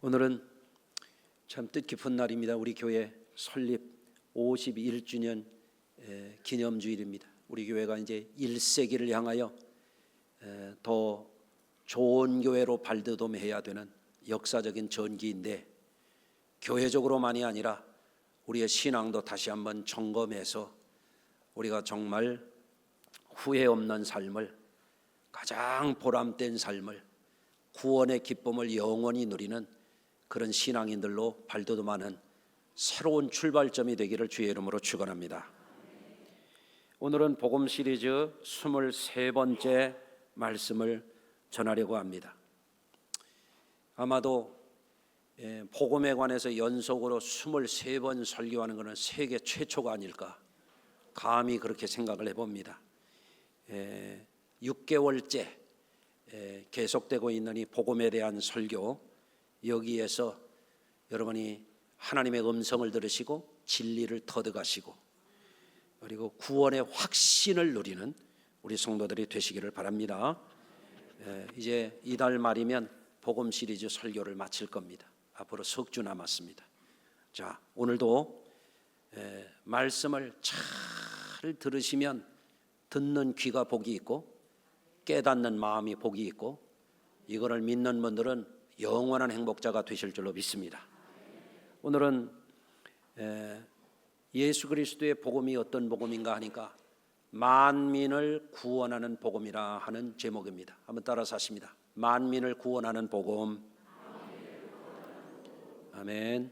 오늘은 참 뜻깊은 날입니다. 우리 교회 설립 51주년 기념주일입니다. 우리 교회가 이제 1세기를 향하여 더 좋은 교회로 발돋움해야 되는 역사적인 전기인데, 교회적으로만이 아니라 우리의 신앙도 다시 한번 점검해서 우리가 정말 후회 없는 삶을, 가장 보람된 삶을, 구원의 기쁨을 영원히 누리는 그런 신앙인들로 발돋움하는 새로운 출발점이 되기를 주의 이름으로 축원합니다. 오늘은 복음 시리즈 23번째 말씀을 전하려고 합니다. 아마도 복음에 관해서 연속으로 23번 설교하는 것은 세계 최초가 아닐까, 감히 그렇게 생각을 해봅니다. 6개월째 계속되고 있는 이 복음에 대한 설교, 여기에서 여러분이 하나님의 음성을 들으시고 진리를 터득하시고 그리고 구원의 확신을 누리는 우리 성도들이 되시기를 바랍니다. 이제 이달 말이면 복음 시리즈 설교를 마칠 겁니다. 앞으로 석 주 남았습니다. 자, 오늘도 말씀을 잘 들으시면 듣는 귀가 복이 있고 깨닫는 마음이 복이 있고, 이거를 믿는 분들은 영원한 행복자가 되실 줄로 믿습니다. 오늘은 예수 그리스도의 복음이 어떤 복음인가 하니까 만민을 구원하는 복음이라 하는 제목입니다. 한번 따라서 하십니다. 만민을 구원하는 복음. 아멘.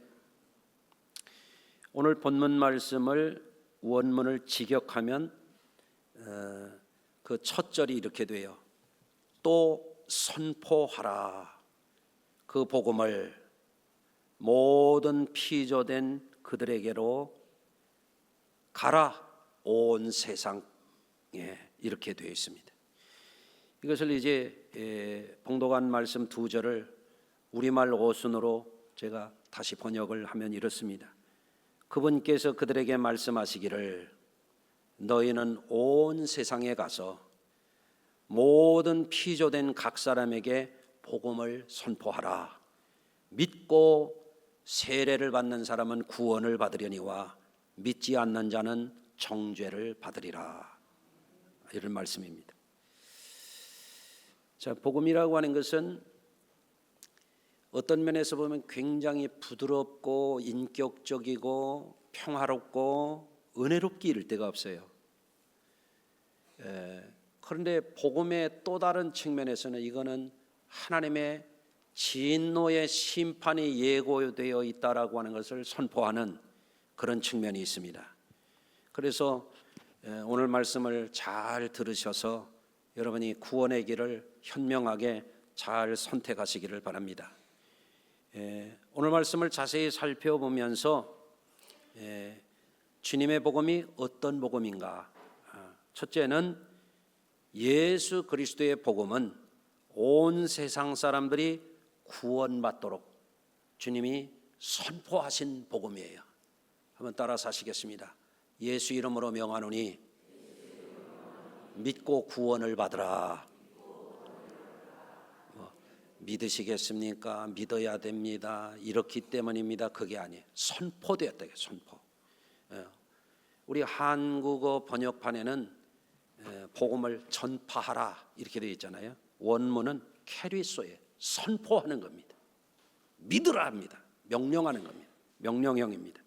오늘 본문 말씀을 원문을 직역하면 그 첫 절이 이렇게 돼요. 또 선포하라. 그 복음을 모든 피조된 그들에게로 가라, 온 세상에, 이렇게 되어 있습니다. 이것을 이제 봉독한 말씀 두 절을 우리말 어순으로 제가 다시 번역을 하면 이렇습니다. 그분께서 그들에게 말씀하시기를, 너희는 온 세상에 가서 모든 피조된 각 사람에게 복음을 선포하라. 믿고 세례를 받는 사람은 구원을 받으려니와 믿지 않는 자는 정죄를 받으리라. 이런 말씀입니다. 자, 복음이라고 하는 것은 어떤 면에서 보면 굉장히 부드럽고 인격적이고 평화롭고 은혜롭기 이를 데가 없어요. 그런데 복음의 또 다른 측면에서는 이거는 하나님의 진노의 심판이 예고되어 있다라고 하는 것을 선포하는 그런 측면이 있습니다. 그래서 오늘 말씀을 잘 들으셔서 여러분이 구원의 길을 현명하게 잘 선택하시기를 바랍니다. 오늘 말씀을 자세히 살펴보면서 주님의 복음이 어떤 복음인가? 첫째는 예수 그리스도의 복음은 온 세상 사람들이 구원받도록 주님이 선포하신 복음이에요. 한번 따라서 하시겠습니다. 예수 이름으로 명하노니 믿고 구원을 받으라. 믿으시겠습니까? 믿어야 됩니다. 이렇기 때문입니다. 그게 아니에요. 선포되었다. 선포. 우리 한국어 번역판에는 복음을 전파하라 이렇게 되어 있잖아요. 원문은 캐리소에 선포하는 겁니다. 믿으라 합니다. 명령하는 겁니다. 명령형입니다.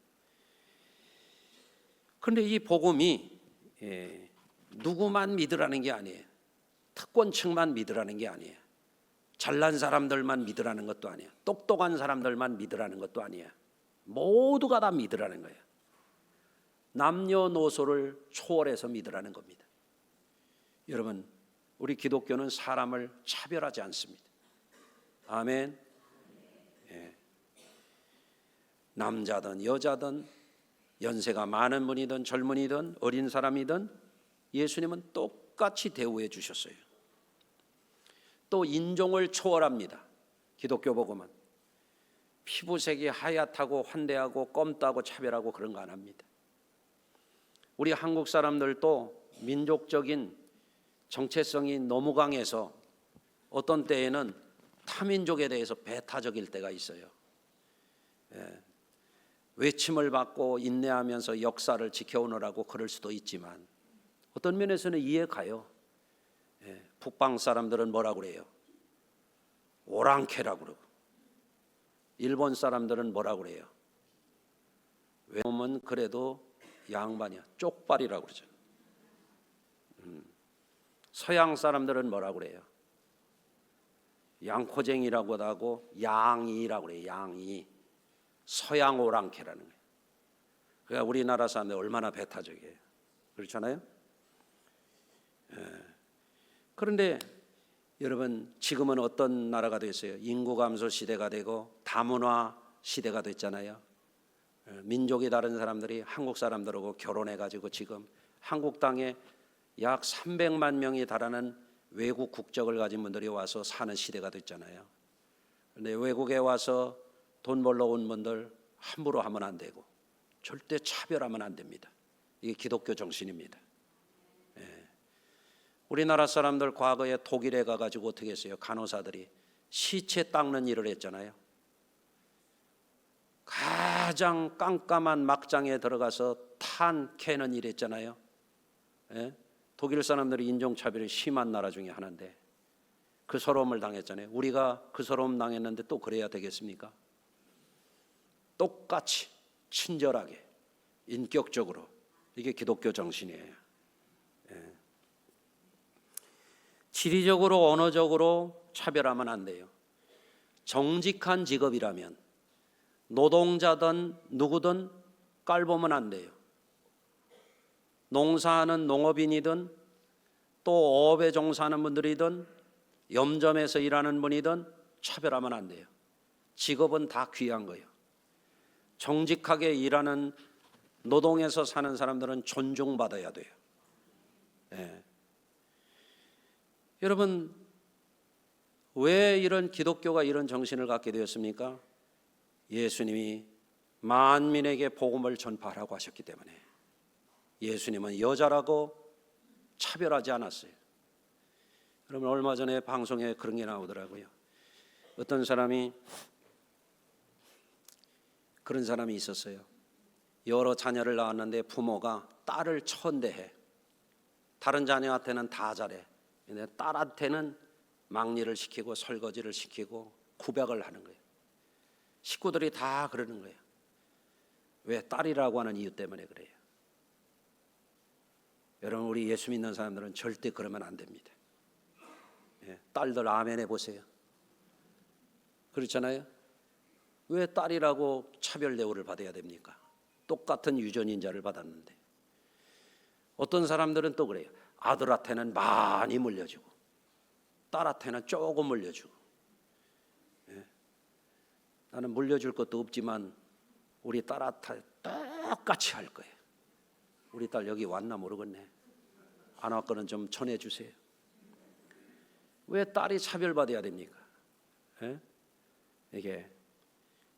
그런데 이 복음이 누구만 믿으라는 게 아니에요. 특권층만 믿으라는 게 아니에요. 잘난 사람들만 믿으라는 것도 아니에요. 똑똑한 사람들만 믿으라는 것도 아니에요. 모두가 다 믿으라는 거예요. 남녀노소를 초월해서 믿으라는 겁니다. 여러분, 우리 기독교는 사람을 차별하지 않습니다. 아멘. 남자든 여자든 연세가 많은 분이든 젊은이든 어린 사람이든 예수님은 똑같이 대우해 주셨어요. 또 인종을 초월합니다. 기독교 복음은 피부색이 하얗다고 환대하고 검다고 차별하고 그런 거 안 합니다. 우리 한국 사람들도 민족적인 정체성이 너무 강해서 어떤 때에는 타민족에 대해서 배타적일 때가 있어요. 외침을 받고 인내하면서 역사를 지켜오느라고 그럴 수도 있지만 어떤 면에서는 이해가요. 북방 사람들은 뭐라고 그래요? 오랑캐라고 그러고, 일본 사람들은 뭐라고 그래요? 외모는 그래도 양반이야, 쪽발이라고 그러죠. 서양 사람들은 뭐라고 그래요? 양코쟁이라고도 하고 양이라고 그래요. 양이. 서양 오랑캐라는 거예요. 그러니까 우리나라 사람들 얼마나 배타적이에요. 그렇잖아요. 그런데 여러분, 지금은 어떤 나라가 됐어요? 인구 감소 시대가 되고 다문화 시대가 됐잖아요. 민족이 다른 사람들이 한국 사람들하고 결혼해가지고 지금 한국 땅에 약 300만 명이 달하는 외국 국적을 가진 분들이 와서 사는 시대가 됐잖아요. 그런데 외국에 와서 돈 벌러 온 분들 함부로 하면 안 되고 절대 차별하면 안 됩니다. 이게 기독교 정신입니다. 우리나라 사람들 과거에 독일에 가가지고 어떻게 했어요? 간호사들이 시체 닦는 일을 했잖아요. 가장 깜깜한 막장에 들어가서 탄 캐는 일 했잖아요. 독일 사람들이 인종차별이 심한 나라 중에 하나인데 그 서러움을 당했잖아요. 우리가 그 서러움 당했는데 또 그래야 되겠습니까? 똑같이 친절하게 인격적으로, 이게 기독교 정신이에요. 지리적으로 언어적으로 차별하면 안 돼요. 정직한 직업이라면 노동자든 누구든 깔보면 안 돼요. 농사하는 농업인이든 또 어업에 종사하는 분들이든 염점에서 일하는 분이든 차별하면 안 돼요. 직업은 다 귀한 거예요. 정직하게 일하는 노동에서 사는 사람들은 존중받아야 돼요. 여러분, 왜 이런 기독교가 이런 정신을 갖게 되었습니까? 예수님이 만민에게 복음을 전파하라고 하셨기 때문에. 예수님은 여자라고 차별하지 않았어요. 여러분, 얼마 전에 방송에 그런 게 나오더라고요. 어떤 사람이, 그런 사람이 있었어요. 여러 자녀를 낳았는데 부모가 딸을 천대해. 다른 자녀한테는 다 잘해. 근데 딸한테는 막일을 시키고 설거지를 시키고 구박을 하는 거예요. 식구들이 다 그러는 거예요. 왜? 딸이라고 하는 이유 때문에 그래요. 여러분, 우리 예수 믿는 사람들은 절대 그러면 안 됩니다. 딸들 아멘 해보세요. 그렇잖아요. 왜 딸이라고 차별 대우를 받아야 됩니까? 똑같은 유전인자를 받았는데. 어떤 사람들은 또 그래요. 아들한테는 많이 물려주고 딸한테는 조금 물려주고. 나는 물려줄 것도 없지만 우리 딸한테 똑같이 할 거예요. 우리 딸 여기 왔나 모르겠네. 안 왔거는 좀 전해주세요. 왜 딸이 차별받아야 됩니까? 이게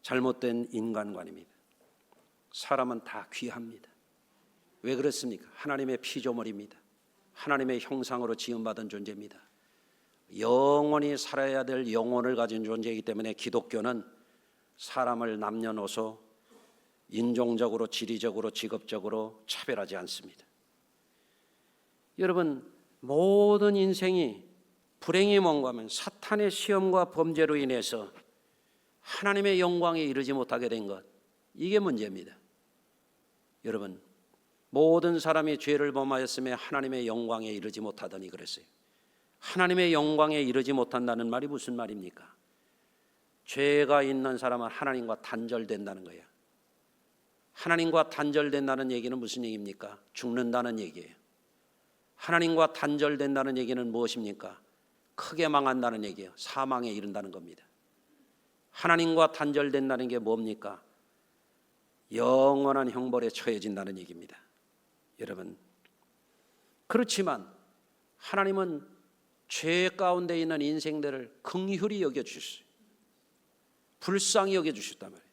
잘못된 인간관입니다. 사람은 다 귀합니다. 왜 그렇습니까? 하나님의 피조물입니다. 하나님의 형상으로 지음받은 존재입니다. 영원히 살아야 될 영혼을 가진 존재이기 때문에 기독교는 사람을 남녀노소 인종적으로, 지리적으로, 직업적으로 차별하지 않습니다. 여러분, 모든 인생이 불행이 뭔가 하면 사탄의 시험과 범죄로 인해서 하나님의 영광에 이르지 못하게 된 것, 이게 문제입니다. 여러분, 모든 사람이 죄를 범하였으며 하나님의 영광에 이르지 못하더니 그랬어요. 하나님의 영광에 이르지 못한다는 말이 무슨 말입니까? 죄가 있는 사람은 하나님과 단절된다는 거예요. 하나님과 단절된다는 얘기는 무슨 얘기입니까? 죽는다는 얘기예요. 하나님과 단절된다는 얘기는 무엇입니까? 크게 망한다는 얘기예요. 사망에 이른다는 겁니다. 하나님과 단절된다는 게 뭡니까? 영원한 형벌에 처해진다는 얘기입니다. 여러분, 그렇지만 하나님은 죄 가운데 있는 인생들을 긍휼히 여겨주셨어요. 불쌍히 여겨주셨단 말이에요.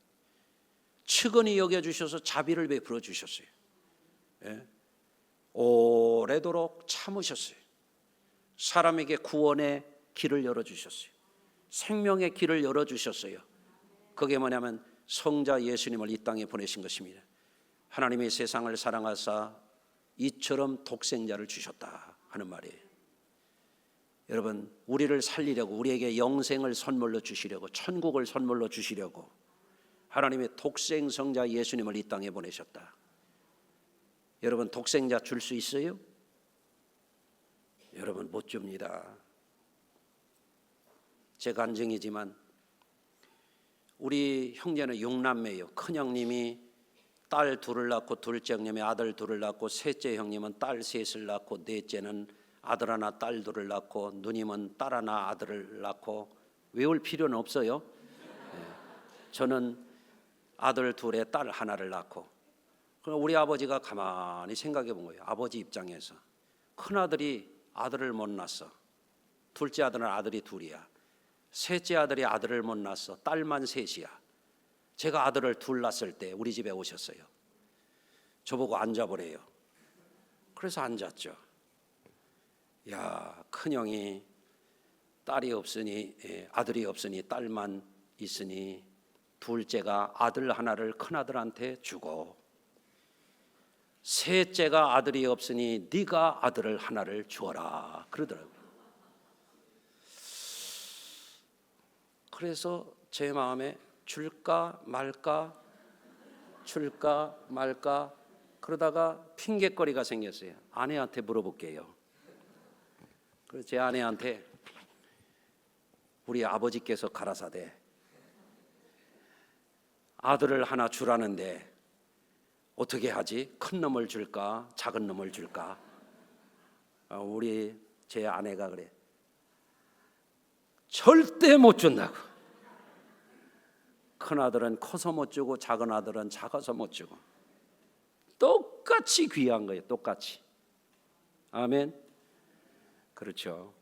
측은히 여겨주셔서 자비를 베풀어 주셨어요. 오래도록 참으셨어요. 사람에게 구원의 길을 열어주셨어요. 생명의 길을 열어주셨어요. 그게 뭐냐면 성자 예수님을 이 땅에 보내신 것입니다. 하나님이 세상을 사랑하사 이처럼 독생자를 주셨다 하는 말이에요. 여러분, 우리를 살리려고, 우리에게 영생을 선물로 주시려고, 천국을 선물로 주시려고 하나님의 독생성자 예수님을 이 땅에 보내셨다. 여러분, 독생자 줄 수 있어요? 여러분, 못 줍니다. 제 간증이지만 우리 형제는 6남매예요. 큰형님이 딸 둘을 낳고, 둘째 형님이 아들 둘을 낳고, 셋째 형님은 딸 셋을 낳고, 넷째는 아들 하나 딸 둘을 낳고, 누님은 딸 하나 아들을 낳고. 외울 필요는 없어요. 저는 아들 둘에 딸 하나를 낳고. 우리 아버지가 가만히 생각해 본 거예요. 아버지 입장에서 큰아들이 아들을 못 낳았어. 둘째 아들은 아들이 둘이야. 셋째 아들이 아들을 못 낳았어. 딸만 셋이야. 제가 아들을 둘 낳았을 때 우리 집에 오셨어요. 저보고 앉아보래요. 그래서 앉았죠. 야, 큰형이 딸이 없으니, 아들이 없으니 딸만 있으니 둘째가 아들 하나를 큰아들한테 주고, 셋째가 아들이 없으니 네가 아들을 하나를 주어라 그러더라고요. 그래서 제 마음에 줄까 말까 줄까 말까 그러다가 핑곗거리가 생겼어요. 아내한테 물어볼게요. 그래서 제 아내한테 우리 아버지께서 가라사대 아들을 하나 주라는데 어떻게 하지? 큰 놈을 줄까? 작은 놈을 줄까? 우리 제 아내가 그래. 절대 못 준다고. 큰 아들은 커서 못 주고 작은 아들은 작아서 못 주고. 똑같이 귀한 거예요. 똑같이. 아멘. 그렇죠.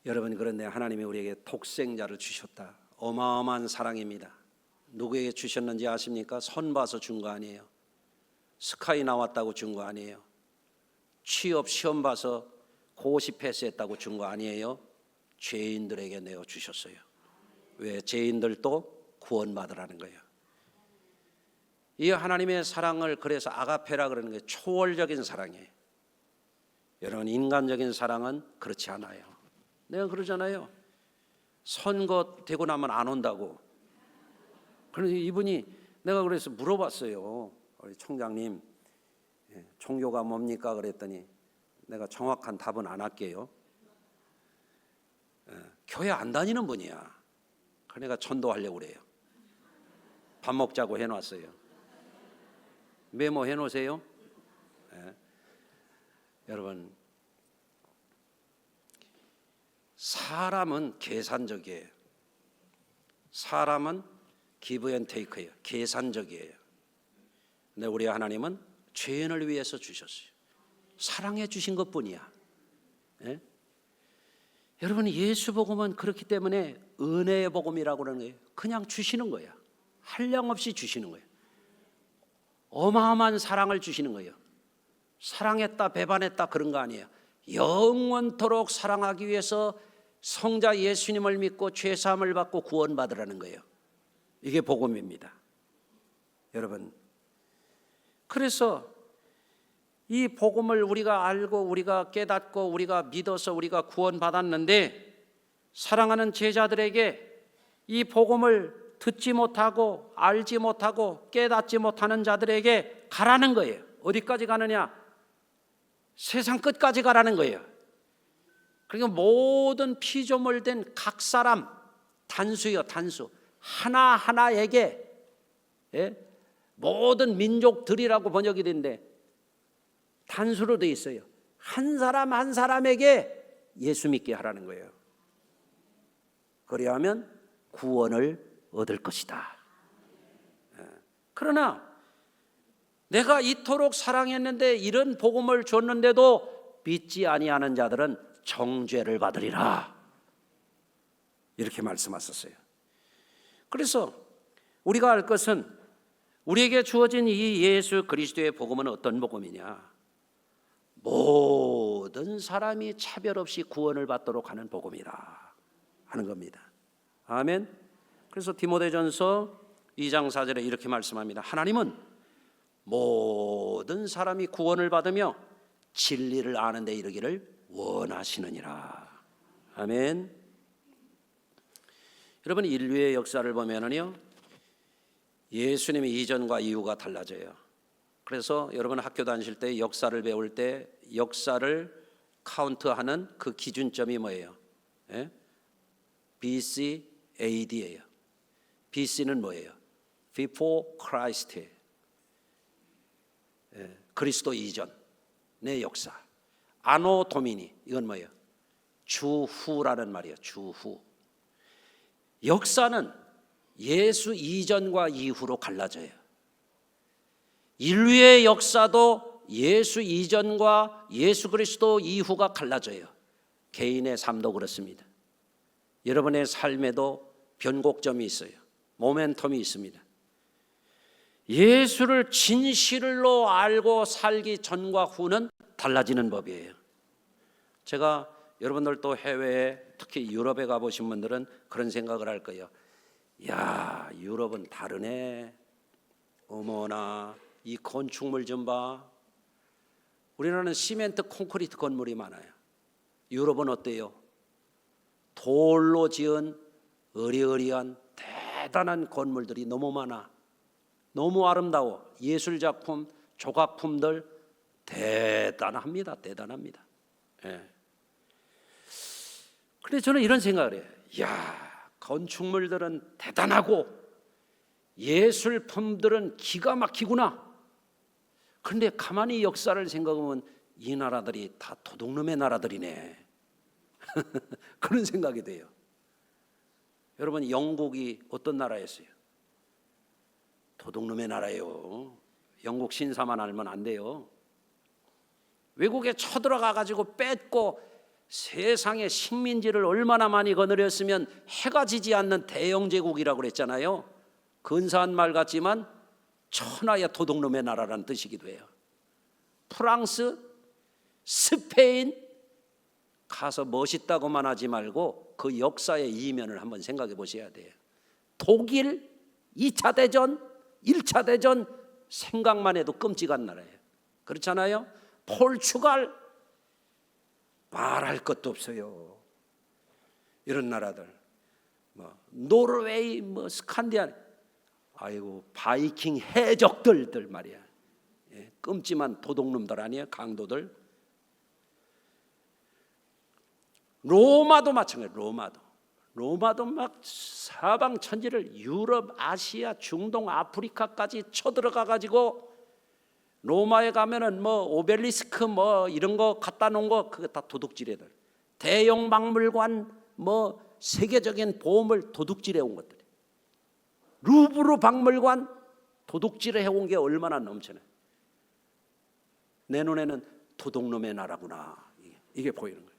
여러분, 그런데 하나님이 우리에게 독생자를 주셨다. 어마어마한 사랑입니다. 누구에게 주셨는지 아십니까? 선 봐서 준 거 아니에요. 스카이 나왔다고 준 거 아니에요. 취업 시험 봐서 고시 패스했다고 준 거 아니에요. 죄인들에게 내어 주셨어요. 왜? 죄인들도 구원받으라는 거예요. 이 하나님의 사랑을 그래서 아가페라 그러는 게 초월적인 사랑이에요. 여러분, 인간적인 사랑은 그렇지 않아요. 내가 그러잖아요. 선거 되고 나면 안 온다고. 그래서 이분이, 내가 그래서 물어봤어요. 우리 총장님, 종교가 뭡니까? 그랬더니 내가 정확한 답은 안 할게요. 교회 안 다니는 분이야. 그러니까 전도하려고 그래요. 밥 먹자고 해놨어요. 메모해 놓으세요. 여러분, 사람은 계산적이에요. 사람은 기브 앤 테이크예요. 계산적이에요. 근데 우리 하나님은 죄인을 위해서 주셨어요. 사랑해 주신 것뿐이야. 예? 여러분, 예수 복음은 그렇기 때문에 은혜의 복음이라고 그러는 거예요. 그냥 주시는 거야. 한량없이 주시는 거예요. 어마어마한 사랑을 주시는 거예요. 사랑했다 배반했다 그런 거 아니에요. 영원토록 사랑하기 위해서 성자 예수님을 믿고 죄사함을 받고 구원받으라는 거예요. 이게 복음입니다. 여러분, 그래서 이 복음을 우리가 알고 우리가 깨닫고 우리가 믿어서 우리가 구원받았는데, 사랑하는 제자들에게 이 복음을 듣지 못하고 알지 못하고 깨닫지 못하는 자들에게 가라는 거예요. 어디까지 가느냐? 세상 끝까지 가라는 거예요. 그러니까 모든 피조물된 각 사람, 단수요, 단수, 하나하나에게, 모든 민족들이라고 번역이 된데 단수로 되어 있어요. 한 사람 한 사람에게 예수 믿게 하라는 거예요. 그래야만 구원을 얻을 것이다. 그러나 내가 이토록 사랑했는데 이런 복음을 줬는데도 믿지 아니하는 자들은 정죄를 받으리라, 이렇게 말씀하셨어요. 그래서 우리가 알 것은 우리에게 주어진 이 예수 그리스도의 복음은 어떤 복음이냐? 모든 사람이 차별 없이 구원을 받도록 하는 복음이라 하는 겁니다. 아멘. 그래서 디모데전서 2장 4절에 이렇게 말씀합니다. 하나님은 모든 사람이 구원을 받으며 진리를 아는 데 이르기를 원하시느니라. 아멘. 여러분, 인류의 역사를 보면은요, 예수님의 이전과 이후가 달라져요. 그래서 여러분 학교 다니실 때 역사를 배울 때 역사를 카운트하는 그 기준점이 뭐예요? 예? BC, AD예요. BC는 뭐예요? Before Christ. 예, 그리스도 이전의 역사. 아노 도미니, 이건 뭐예요? 주후라는 말이에요. 주후. 역사는 예수 이전과 이후로 갈라져요. 인류의 역사도 예수 이전과 예수 그리스도 이후가 갈라져요. 개인의 삶도 그렇습니다. 여러분의 삶에도 변곡점이 있어요. 모멘텀이 있습니다. 예수를 진실로 알고 살기 전과 후는 달라지는 법이에요. 제가 여러분들 또 해외에 특히 유럽에 가보신 분들은 그런 생각을 할 거예요. 야, 유럽은 다르네. 어머나, 이 건축물 좀 봐. 우리나라는 시멘트 콘크리트 건물이 많아요. 유럽은 어때요? 돌로 지은 어리어리한 대단한 건물들이 너무 많아. 너무 아름다워. 예술작품, 조각품들 대단합니다. 대단합니다. 예. 그런데 저는 이런 생각을 해요. 야, 건축물들은 대단하고 예술품들은 기가 막히구나. 그런데 가만히 역사를 생각하면 이 나라들이 다 도둑놈의 나라들이네. 그런 생각이 돼요. 여러분, 영국이 어떤 나라였어요? 도둑놈의 나라예요. 영국 신사만 알면 안 돼요. 외국에 쳐들어가 가지고 뺏고 세상의 식민지를 얼마나 많이 거느렸으면 해가 지지 않는 대영제국이라고 그랬잖아요. 근사한 말 같지만 천하의 도둑놈의 나라라는 뜻이기도 해요. 프랑스, 스페인 가서 멋있다고만 하지 말고 그 역사의 이면을 한번 생각해 보셔야 돼요. 독일 2차 대전, 1차 대전 생각만 해도 끔찍한 나라예요. 그렇잖아요. 포르투갈 말할 것도 없어요. 이런 나라들, 노르웨이, 스칸디나비아, 아이고 바이킹 해적들들 말이야. 예, 끔찍한 도둑놈들 아니에요, 강도들. 로마도 마찬가지예요. 로마도 막 사방 천지를 유럽, 아시아, 중동, 아프리카까지 쳐들어가 가지고 로마에 가면은 오벨리스크 이런 거 갖다 놓은 거 그거 다 도둑질해들. 대형 박물관 세계적인 보물 도둑질해 온 것들. 루브르 박물관 도둑질해 온 게 얼마나 넘쳐나요. 내 눈에는 도둑놈의 나라구나. 이게 보이는 거예요.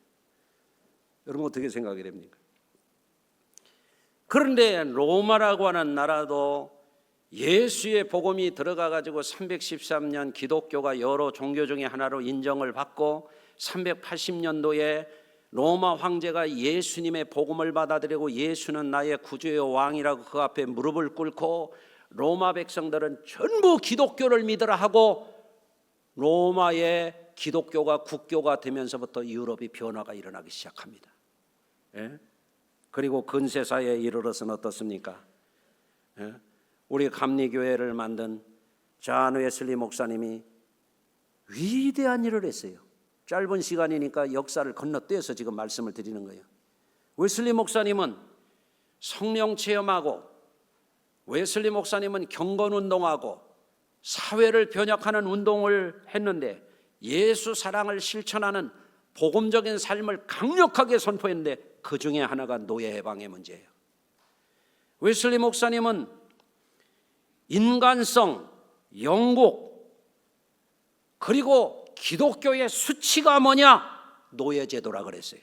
여러분 어떻게 생각이 됩니까? 그런데 로마라고 하는 나라도 예수의 복음이 들어가 가지고 313년 기독교가 여러 종교 중에 하나로 인정을 받고 380년도에 로마 황제가 예수님의 복음을 받아들이고 예수는 나의 구주의 왕이라고 그 앞에 무릎을 꿇고 로마 백성들은 전부 기독교를 믿으라 하고 로마의 기독교가 국교가 되면서부터 유럽이 변화가 일어나기 시작합니다. 예? 그리고 근세사에 이르러서는 어떻습니까? 예? 우리 감리교회를 만든 존 웨슬리 목사님이 위대한 일을 했어요. 짧은 시간이니까 역사를 건너뛰어서 지금 말씀을 드리는 거예요. 웨슬리 목사님은 성령 체험하고 웨슬리 목사님은 경건운동하고 사회를 변혁하는 운동을 했는데 예수 사랑을 실천하는 복음적인 삶을 강력하게 선포했는데 그 중에 하나가 노예 해방의 문제예요. 웨슬리 목사님은 인간성, 영국, 그리고 기독교의 수치가 뭐냐? 노예제도라 그랬어요.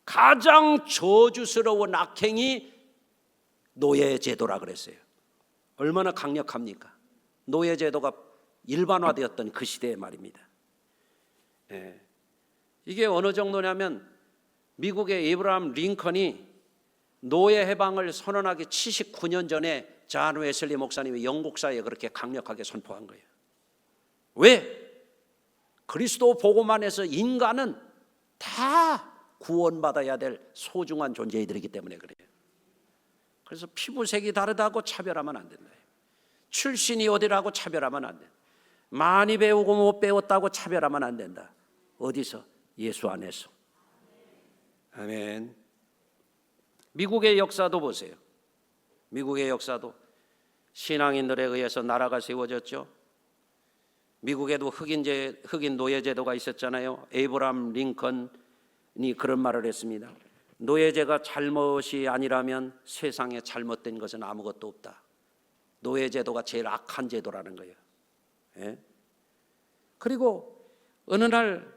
가장 저주스러운 악행이 노예제도라 그랬어요. 얼마나 강력합니까? 노예제도가 일반화되었던 그 시대의 말입니다. 예. 이게 어느 정도냐면 미국의 에이브러함 링컨이 노예 해방을 선언하기 79년 전에 존 웨슬리 목사님이 영국사에 그렇게 강력하게 선포한 거예요. 왜? 그리스도 복음 안에서 인간은 다 구원받아야 될 소중한 존재이들이기 때문에 그래요. 그래서 피부색이 다르다고 차별하면 안 된다. 출신이 어디라고 차별하면 안 된다. 많이 배우고 못 배웠다고 차별하면 안 된다. 어디서? 예수 안에서. 아멘. 미국의 역사도 보세요. 미국의 역사도 신앙인들에 의해서 나라가 세워졌죠. 미국에도 흑인 노예 제도가 있었잖아요. 에이브러함 링컨이 그런 말을 했습니다. 노예제가 잘못이 아니라면 세상에 잘못된 것은 아무것도 없다. 노예제도가 제일 악한 제도라는 거예요. 예? 그리고 어느 날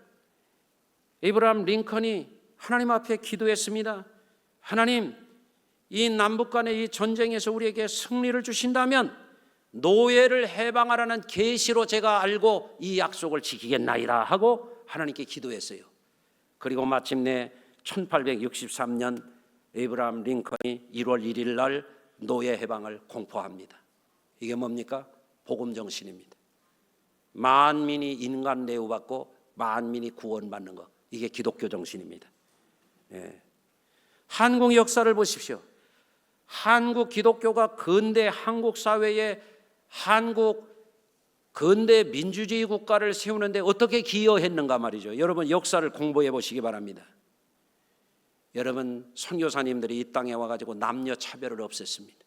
에이브러함 링컨이 하나님 앞에 기도했습니다. 하나님, 이 남북 간의 이 전쟁에서 우리에게 승리를 주신다면 노예를 해방하라는 계시로 제가 알고 이 약속을 지키겠나이다 하고 하나님께 기도했어요. 그리고 마침내 1863년 에이브러함 링컨이 1월 1일 날 노예 해방을 공포합니다. 이게 뭡니까? 복음 정신입니다. 만민이 인간 대우받고 만민이 구원받는 것, 이게 기독교 정신입니다. 예. 한국 역사를 보십시오. 한국 기독교가 근대 한국 사회에 한국 근대 민주주의 국가를 세우는데 어떻게 기여했는가 말이죠. 여러분 역사를 공부해 보시기 바랍니다. 여러분 선교사님들이 이 땅에 와가지고 남녀 차별을 없앴습니다.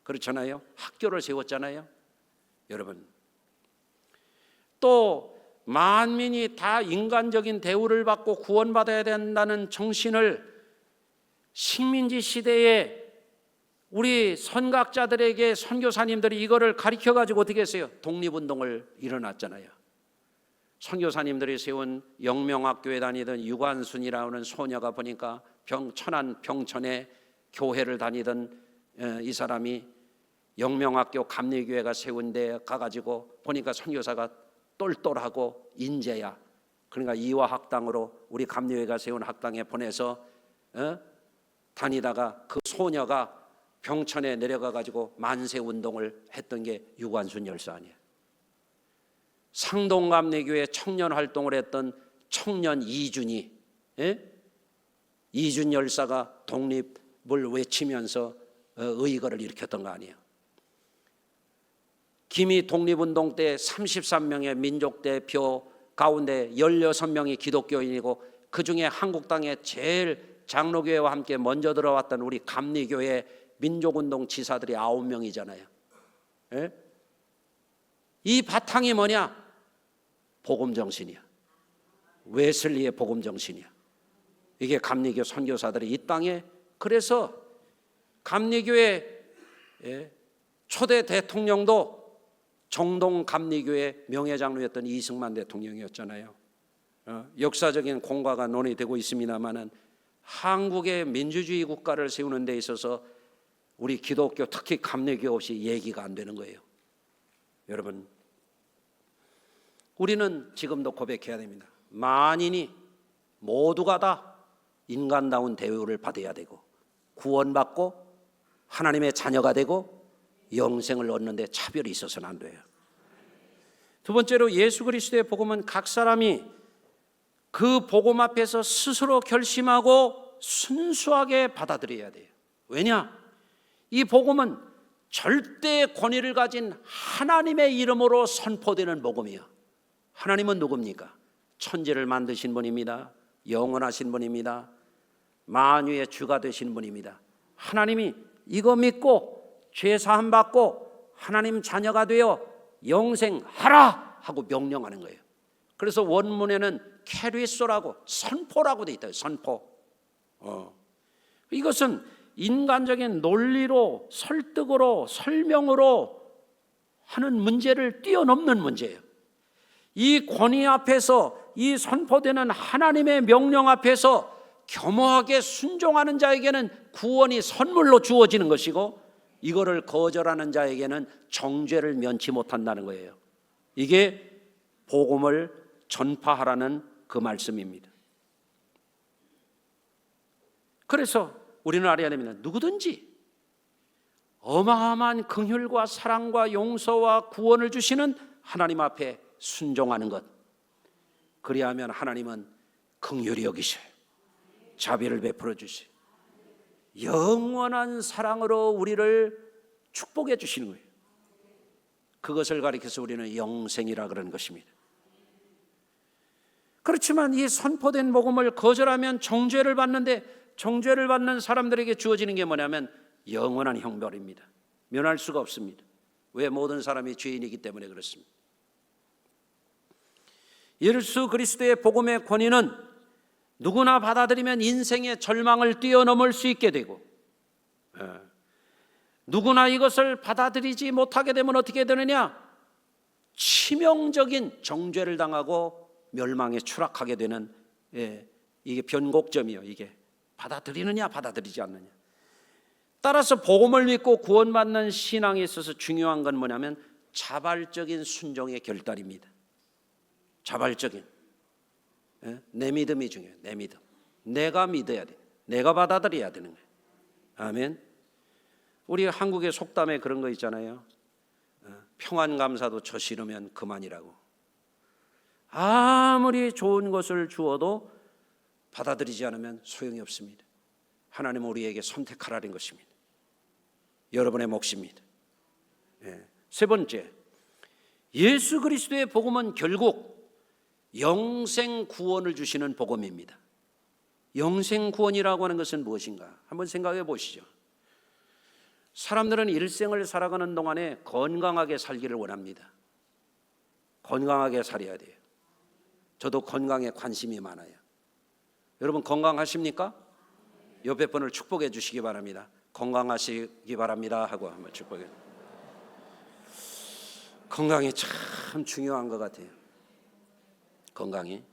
그렇잖아요. 학교를 세웠잖아요. 여러분 또 만민이 다 인간적인 대우를 받고 구원받아야 된다는 정신을 식민지 시대에 우리 선각자들에게 선교사님들이 이거를 가르쳐가지고 어떻게 했어요? 독립운동을 일어났잖아요. 선교사님들이 세운 영명학교에 다니던 유관순이라는 소녀가 보니까 천안 병천에 교회를 다니던 이 사람이 영명학교 감리교회가 세운 데 가가지고 보니까 선교사가 똘똘하고 인재야. 그러니까 이화학당으로 우리 감리교회가 세운 학당에 보내서 다니다가 그 소녀가 병천에 내려가가지고 만세운동을 했던 게 유관순 열사 아니에요. 상동감리교회 청년활동을 했던 청년 이준이, 이준 열사가 독립을 외치면서 의거를 일으켰던 거 아니에요. 기미 독립운동 때 33명의 민족대표 가운데 16명이 기독교인이고 그중에 한국당에 제일 장로교회와 함께 먼저 들어왔던 우리 감리교회 민족운동 지사들이 9명이잖아요. 예? 이 바탕이 뭐냐? 복음정신이야. 웨슬리의 복음정신이야. 이게 감리교 선교사들이 이 땅에, 그래서 감리교회 초대 대통령도 정동 감리교회 명예장로였던 이승만 대통령이었잖아요. 역사적인 공과가 논의되고 있습니다마는 한국의 민주주의 국가를 세우는 데 있어서 우리 기독교 특히 감리교 없이 얘기가 안 되는 거예요. 여러분 우리는 지금도 고백해야 됩니다. 만인이 모두가 다 인간다운 대우를 받아야 되고 구원받고 하나님의 자녀가 되고 영생을 얻는 데 차별이 있어서는 안 돼요. 두 번째로 예수 그리스도의 복음은 각 사람이 그 복음 앞에서 스스로 결심하고 순수하게 받아들여야 돼요. 왜냐? 이 복음은 절대 권위를 가진 하나님의 이름으로 선포되는 복음이에요. 하나님은 누굽니까? 천지를 만드신 분입니다. 영원하신 분입니다. 만유의 주가 되신 분입니다. 하나님이 이거 믿고 죄사함 받고 하나님 자녀가 되어 영생하라 하고 명령하는 거예요. 그래서 원문에는 캐리소라고 선포라고 돼 있다. 선포. 이것은 인간적인 논리로 설득으로 설명으로 하는 문제를 뛰어넘는 문제예요. 이 권위 앞에서 이 선포되는 하나님의 명령 앞에서 겸허하게 순종하는 자에게는 구원이 선물로 주어지는 것이고 이거를 거절하는 자에게는 정죄를 면치 못한다는 거예요. 이게 복음을 전파하라는 그 말씀입니다. 그래서 우리는 알아야 됩니다. 누구든지 어마어마한 긍휼과 사랑과 용서와 구원을 주시는 하나님 앞에 순종하는 것, 그리하면 하나님은 긍휼히 여기셔요. 자비를 베풀어 주시요 영원한 사랑으로 우리를 축복해 주시는 거예요. 그것을 가리켜서 우리는 영생이라 그러는 것입니다. 그렇지만 이 선포된 복음을 거절하면 정죄를 받는데, 정죄를 받는 사람들에게 주어지는 게 뭐냐면 영원한 형벌입니다. 면할 수가 없습니다. 왜? 모든 사람이 죄인이기 때문에 그렇습니다. 예수 그리스도의 복음의 권위는 누구나 받아들이면 인생의 절망을 뛰어넘을 수 있게 되고, 누구나 이것을 받아들이지 못하게 되면 어떻게 되느냐? 치명적인 정죄를 당하고 멸망에 추락하게 되는, 이게 변곡점이요. 이게 받아들이느냐 받아들이지 않느냐. 따라서 복음을 믿고 구원받는 신앙에 있어서 중요한 건 뭐냐면 자발적인 순종의 결단입니다. 자발적인, 내 믿음이 중요해요. 내 믿음, 내가 믿어야 돼. 내가 받아들여야 되는 거예요. 아멘. 우리 한국의 속담에 그런 거 있잖아요. 평안감사도 저 싫으면 그만이라고. 아무리 좋은 것을 주어도 받아들이지 않으면 소용이 없습니다. 하나님은 우리에게 선택하라는 것입니다. 여러분의 몫입니다. 세 번째, 예수 그리스도의 복음은 결국 영생 구원을 주시는 복음입니다. 영생 구원이라고 하는 것은 무엇인가? 한번 생각해 보시죠. 사람들은 일생을 살아가는 동안에 건강하게 살기를 원합니다. 건강하게 살아야 돼요. 저도 건강에 관심이 많아요. 여러분 건강하십니까? 옆에 분을 축복해 주시기 바랍니다. 건강하시기 바랍니다 하고 한번 축복해. 건강이 참 중요한 것 같아요. 건강이.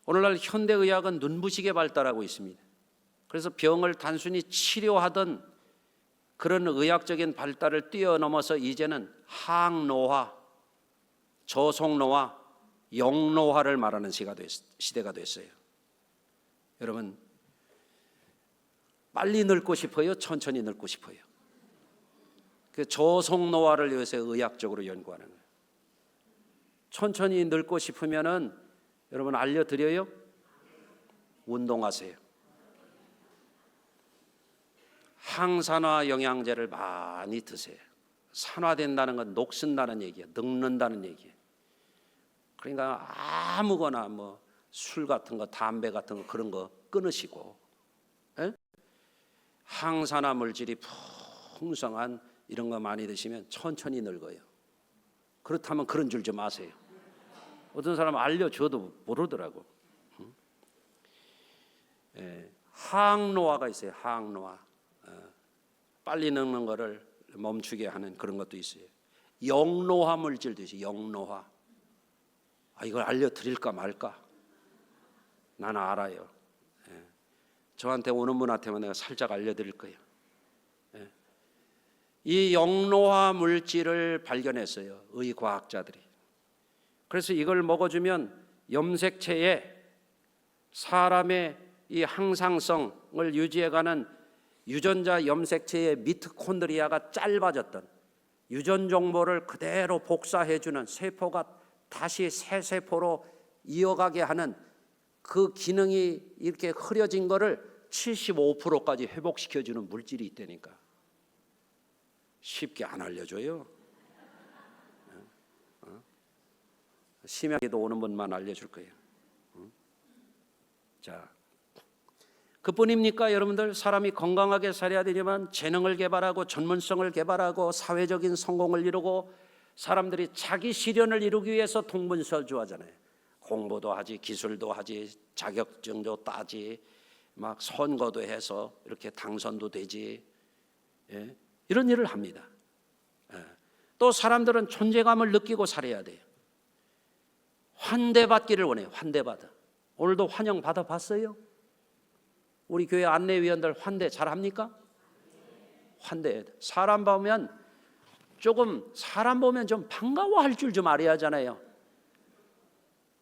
오늘날 현대의학은 눈부시게 발달하고 있습니다. 그래서 병을 단순히 치료하던 그런 의학적인 발달을 뛰어넘어서 이제는 항노화, 저속노화, 영노화를 말하는 시대가 됐어요. 여러분 빨리 늙고 싶어요? 천천히 늙고 싶어요? 그 저속노화를 요새 의학적으로 연구하는 거예요. 천천히 늙고 싶으면은 여러분 알려드려요? 운동하세요. 항산화 영양제를 많이 드세요. 산화된다는 건 녹슨다는 얘기예요. 늙는다는 얘기예요. 그러니까 아무거나 뭐 술 같은 거, 담배 같은 거 그런 거 끊으시고, 항산화 물질이 풍성한 이런 거 많이 드시면 천천히 늙어요. 그렇다면 그런 줄 좀 아세요. 어떤 사람은 알려줘도 모르더라고. 항노화가 있어요. 항노화. 빨리 늙는 거를 멈추게 하는 그런 것도 있어요. 영노화 물질도 있어요. 영노화. 이걸 알려드릴까 말까? 나는 알아요. 저한테 오는 분한테만 내가 살짝 알려드릴 거예요. 이 영노화 물질을 발견했어요. 의과학자들이. 그래서 이걸 먹어주면 염색체에 사람의 이 항상성을 유지해가는 유전자 염색체의 미토콘드리아가 짧아졌던 유전 정보를 그대로 복사해주는 세포가 다시 새 세포로 이어가게 하는 그 기능이 이렇게 흐려진 거를 75%까지 회복시켜주는 물질이 있다니까. 쉽게 안 알려줘요. 심야기도 오는 분만 알려줄 거예요. 자, 그뿐입니까? 여러분들 사람이 건강하게 살아야 되지만 재능을 개발하고 전문성을 개발하고 사회적인 성공을 이루고 사람들이 자기 실현을 이루기 위해서 동분서주하잖아요. 공부도 하지, 기술도 하지, 자격증도 따지, 막 선거도 해서 이렇게 당선도 되지, 이런 일을 합니다. 또 사람들은 존재감을 느끼고 살아야 돼요. 환대받기를 원해요. 환대받아. 오늘도 환영 받아봤어요? 우리 교회 안내위원들 환대 잘합니까? 환대. 사람 보면 좀 반가워할 줄 좀 알아야 하잖아요.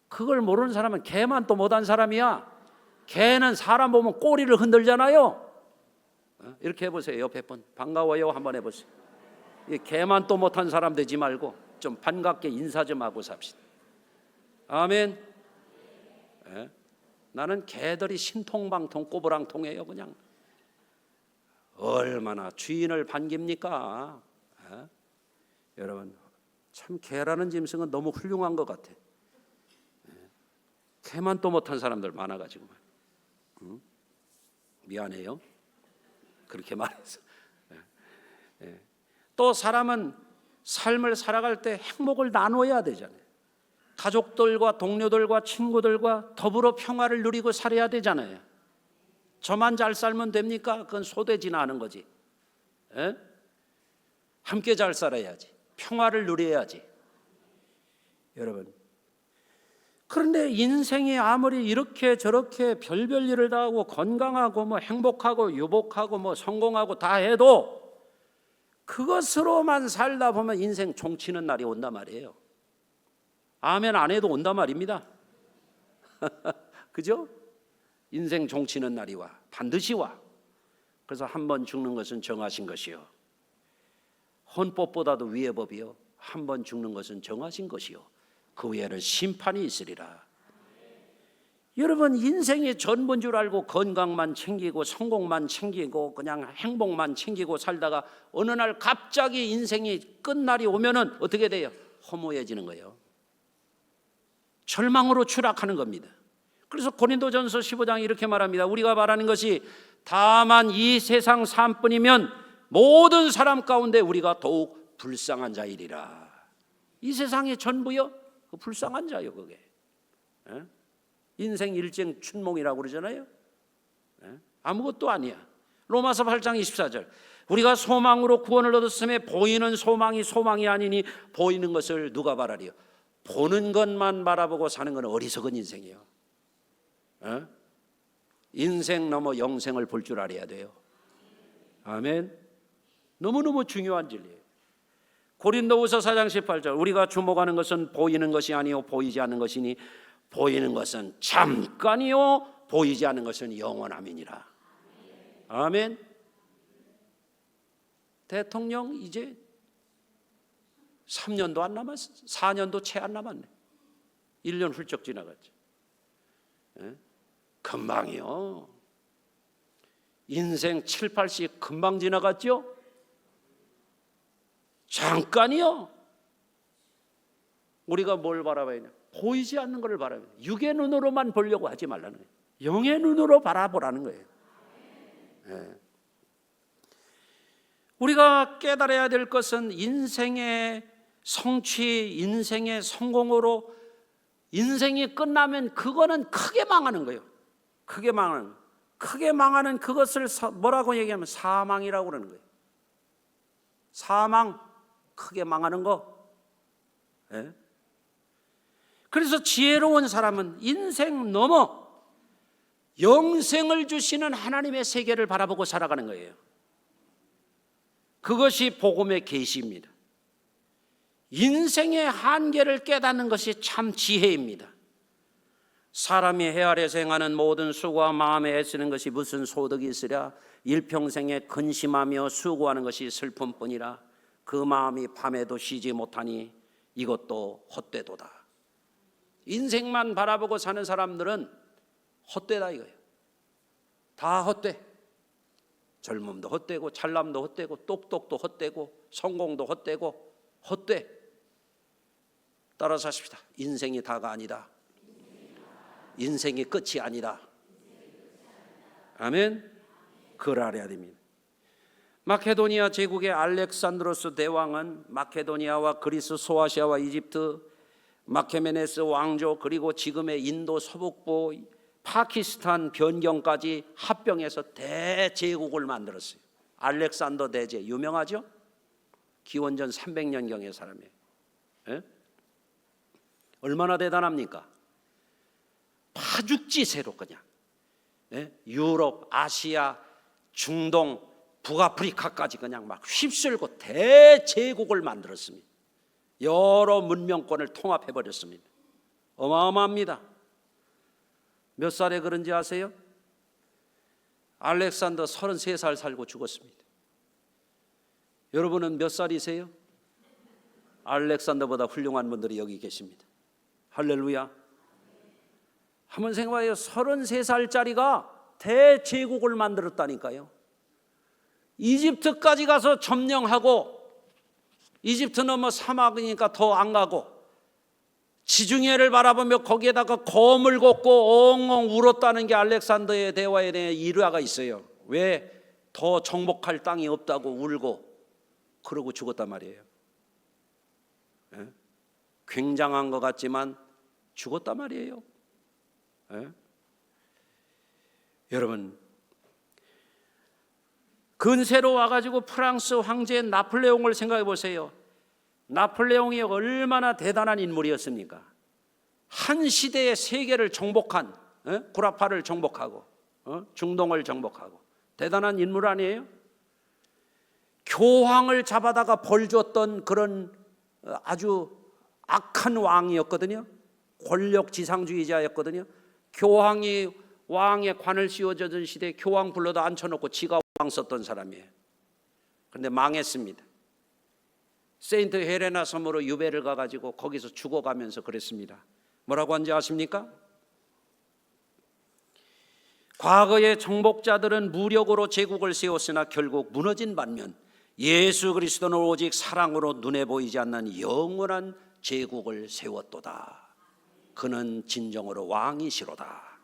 그걸 모르는 사람은 개만 또 못한 사람이야. 개는 사람 보면 꼬리를 흔들잖아요. 이렇게 해보세요. 옆에 분 반가워요 한번 해보세요. 개만 또 못한 사람 되지 말고 좀 반갑게 인사 좀 하고 삽시다. 아멘. 나는 개들이 신통방통 꼬부랑통해요. 그냥 얼마나 주인을 반깁니까? 여러분 참 개라는 짐승은 너무 훌륭한 것 같아. 개만 또 못한 사람들 많아가지고 미안해요. 그렇게 말해서. 또 사람은 삶을 살아갈 때 행복을 나눠야 되잖아요. 가족들과 동료들과 친구들과 더불어 평화를 누리고 살아야 되잖아요. 저만 잘 살면 됩니까? 그건 소돼지나 하는 거지. 함께 잘 살아야지. 평화를 누려야지. 여러분, 그런데 인생이 아무리 이렇게 저렇게 별별 일을 다 하고 건강하고 뭐 행복하고 유복하고 뭐 성공하고 다 해도 그것으로만 살다 보면 인생 종치는 날이 온단 말이에요. 아멘 안 해도 온단 말입니다. 그죠? 인생 종치는 날이 와. 반드시 와. 그래서 한 번 죽는 것은 정하신 것이요. 헌법보다도 위의 법이요. 한 번 죽는 것은 정하신 것이요. 그 후에는 심판이 있으리라. 여러분 인생의 전부인 줄 알고 건강만 챙기고 성공만 챙기고 그냥 행복만 챙기고 살다가 어느 날 갑자기 인생이 끝날이 오면은 어떻게 돼요? 허무해지는 거예요. 절망으로 추락하는 겁니다. 그래서 고린도전서 15장 이렇게 말합니다. 우리가 바라는 것이 다만 이 세상 삶뿐이면 모든 사람 가운데 우리가 더욱 불쌍한 자이리라. 이 세상의 전부요? 그 불쌍한 자요 그게. 인생 일쟁 춘몽이라고 그러잖아요. 아무것도 아니야. 로마서 8장 24절 우리가 소망으로 구원을 얻었음에 보이는 소망이 소망이 아니니 보이는 것을 누가 바라리요. 보는 것만 바라보고 사는 건 어리석은 인생이에요. 인생 넘어 영생을 볼 줄 알아야 돼요. 아멘. 너무너무 중요한 진리예요. 고린도후서 4장 18절 우리가 주목하는 것은 보이는 것이 아니요 보이지 않는 것이니 보이는 것은 잠깐이요 보이지 않는 것은 영원함이니라. 아멘. 대통령 이제 3년도 안 남았어. 4년도 채 안 남았네. 1년 훌쩍 지나갔죠. 금방이요. 인생 7, 80 금방 지나갔죠. 잠깐이요. 우리가 뭘 바라봐야 되냐? 보이지 않는 것을 바라봐야 돼요. 육의 눈으로만 보려고 하지 말라는 거예요. 영의 눈으로 바라보라는 거예요. 우리가 깨달아야 될 것은 인생의 성취, 인생의 성공으로 인생이 끝나면 그거는 크게 망하는 거예요. 크게 망하는 그것을 뭐라고 얘기하면 사망이라고 그러는 거예요. 사망, 크게 망하는 거. 그래서 지혜로운 사람은 인생 넘어 영생을 주시는 하나님의 세계를 바라보고 살아가는 거예요. 그것이 복음의 계시입니다. 인생의 한계를 깨닫는 것이 참 지혜입니다. 사람이 해 아래서 행하는 모든 수고와 마음에 애쓰는 것이 무슨 소득이 있으랴. 일평생에 근심하며 수고하는 것이 슬픔뿐이라. 그 마음이 밤에도 쉬지 못하니 이것도 헛되도다. 인생만 바라보고 사는 사람들은 헛되다 이거예요. 다 헛돼. 젊음도 헛되고 잘남도 헛되고 똑똑도 헛되고 성공도 헛되고 헛돼. 따라서 하십시다. 인생이 다가 아니다. 인생이 끝이 아니다. 아멘. 그걸 알아야 됩니다. 마케도니아 제국의 알렉산드로스 대왕은 마케도니아와 그리스, 소아시아와 이집트, 마케메네스 왕조 그리고 지금의 인도 서북부 파키스탄 변경까지 합병해서 대제국을 만들었어요. 알렉산더 대제 유명하죠? 기원전 300년경의 사람이에요. 얼마나 대단합니까? 파죽지세로 그냥 유럽, 아시아, 중동, 북아프리카까지 그냥 막 휩쓸고 대제국을 만들었습니다. 여러 문명권을 통합해버렸습니다. 어마어마합니다. 몇 살에 그런지 아세요? 알렉산더 33살 살고 죽었습니다. 여러분은 몇 살이세요? 알렉산더보다 훌륭한 분들이 여기 계십니다. 할렐루야. 한번 생각해요. 33살짜리가 대제국을 만들었다니까요. 이집트까지 가서 점령하고, 이집트는 뭐 사막이니까 더 안 가고, 지중해를 바라보며 거기에다가 검을 걷고 엉엉 울었다는 게 알렉산더의 대화에 대해 일화가 있어요. 왜? 더 정복할 땅이 없다고 울고 그러고 죽었단 말이에요. 예? 굉장한 것 같지만 죽었단 말이에요. 예? 여러분, 근세로 와가지고 프랑스 황제 나폴레옹을 생각해 보세요. 나폴레옹이 얼마나 대단한 인물이었습니까? 한 시대의 세계를 정복한, 구라파를 정복하고, 중동을 정복하고, 대단한 인물 아니에요? 교황을 잡아다가 벌 줬던 그런 아주 악한 왕이었거든요. 권력 지상주의자였거든요. 교황이 왕의 관을 씌워주던 시대에 교황 불러다 앉혀놓고 지가 왕 썼던 사람이에요. 그런데 망했습니다. 세인트 헬레나 섬으로 유배를 가가지고 거기서 죽어가면서 그랬습니다. 뭐라고 한지 아십니까? 과거의 정복자들은 무력으로 제국을 세웠으나 결국 무너진 반면 예수 그리스도는 오직 사랑으로 눈에 보이지 않는 영원한 제국을 세웠도다. 그는 진정으로 왕이시로다.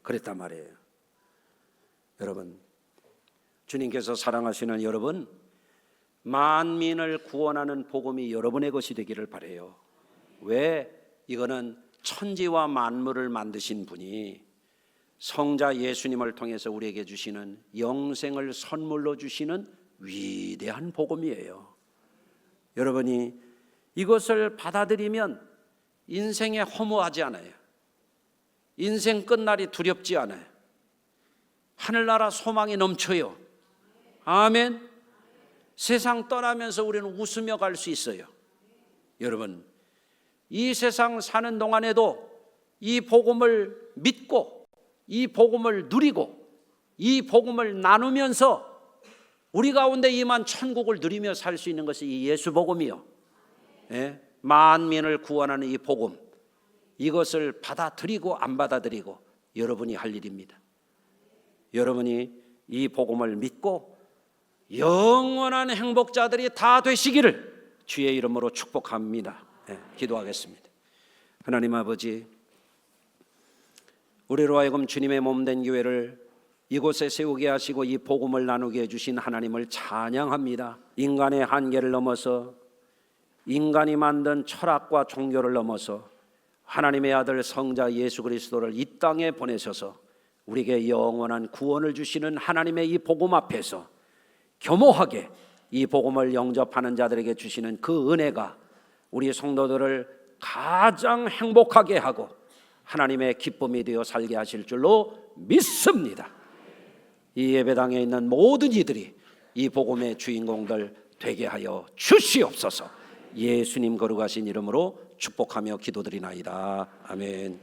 그랬단 말이에요. 여러분, 주님께서 사랑하시는 여러분, 만민을 구원하는 복음이 여러분의 것이 되기를 바라요. 왜? 이거는 천지와 만물을 만드신 분이 성자 예수님을 통해서 우리에게 주시는 영생을 선물로 주시는 위대한 복음이에요. 여러분이 이것을 받아들이면 인생에 허무하지 않아요. 인생 끝날이 두렵지 않아요. 하늘나라 소망이 넘쳐요. 아멘. 세상 떠나면서 우리는 웃으며 갈 수 있어요. 여러분, 이 세상 사는 동안에도 이 복음을 믿고, 이 복음을 누리고, 이 복음을 나누면서 우리 가운데 임한 천국을 누리며 살 수 있는 것이 이 예수 복음이요. 예? 만민을 구원하는 이 복음, 이것을 받아들이고 안 받아들이고 여러분이 할 일입니다. 여러분이 이 복음을 믿고 영원한 행복자들이 다 되시기를 주의 이름으로 축복합니다. 기도하겠습니다. 하나님 아버지, 우리로 하여금 주님의 몸된 교회를 이곳에 세우게 하시고 이 복음을 나누게 해주신 하나님을 찬양합니다. 인간의 한계를 넘어서, 인간이 만든 철학과 종교를 넘어서 하나님의 아들 성자 예수 그리스도를 이 땅에 보내셔서 우리에게 영원한 구원을 주시는 하나님의 이 복음 앞에서 겸허하게 이 복음을 영접하는 자들에게 주시는 그 은혜가 우리 성도들을 가장 행복하게 하고 하나님의 기쁨이 되어 살게 하실 줄로 믿습니다. 이 예배당에 있는 모든 이들이 이 복음의 주인공들 되게 하여 주시옵소서. 예수님 거룩하신 이름으로 축복하며 기도드리나이다. 아멘.